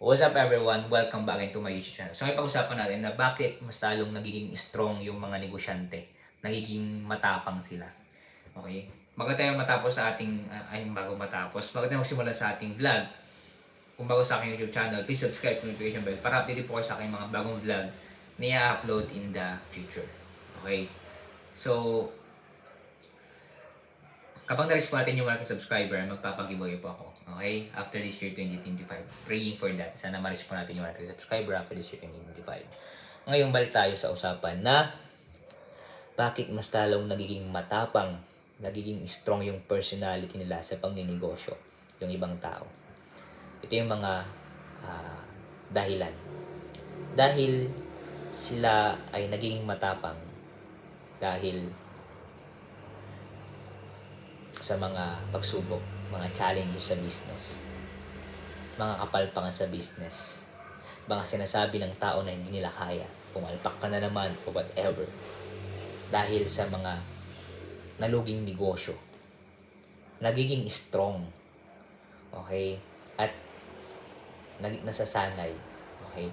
What's up everyone? Welcome back into my YouTube channel. So ngayon pag-usapan natin na bakit mas lalong nagiging strong yung mga negosyante. Nagiging matapang sila. Okay? Bago tayo matapos sa ating, bago tayo magsimula sa ating vlog, kung bago sa aking YouTube channel, please subscribe to notification bell para update po kayo sa aking mga bagong vlog na i-upload in the future. Okay? So, kapag na-reach po natin yung 100 subscriber, magpapag-giveaway po ako. Okay? After this year 2025. Praying for that. Sana ma-reach po natin yung 100 subscriber after this year 2025. Ngayon, balik tayo sa usapan na bakit mas lalong nagiging matapang, nagiging strong yung personality nila sa pagninegosyo, yung ibang tao. Ito yung mga dahilan. Dahil sila ay nagiging matapang dahil sa mga pagsubok, mga challenges sa business, mga kapalpangan sa business, mga sinasabi ng tao na hindi nila kaya, pumalpak ka na naman o whatever, dahil sa mga naluging negosyo, nagiging strong, okay, at nasasanay, okay,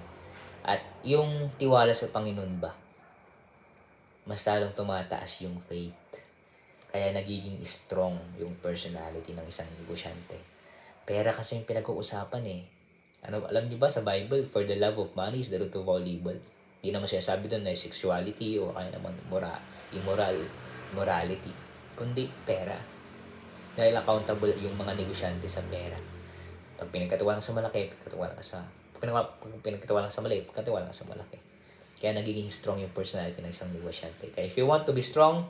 at yung tiwala sa Panginoon ba, mas lalong tumataas yung faith. Kaya nagiging strong yung personality ng isang negosyante. Pera kasi yung pinag-uusapan eh. Alam niyo ba sa Bible, for the love of money is the root of all evil. Hindi naman sinasabi doon na sexuality o kaya naman immorality. Kundi pera. Dahil accountable yung mga negosyante sa pera. Pag pinagkatiwalaan sa malaki, pinagkatiwalaan sa mali, pinagkatiwalaan sa malaki. Kaya nagiging strong yung personality ng isang negosyante. Kaya if you want to be strong,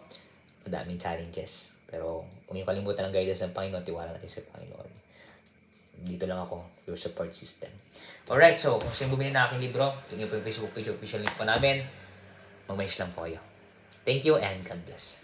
madaming challenges. Pero kung yung kalimutan ng guidance ng Panginoon, tiwala natin sa Panginoon. Dito lang ako, your support system. Alright, so kung sino bumili na aking libro, tingnan po yung Facebook page, official link po namin. Mag-message lang po kayo. Thank you and God bless.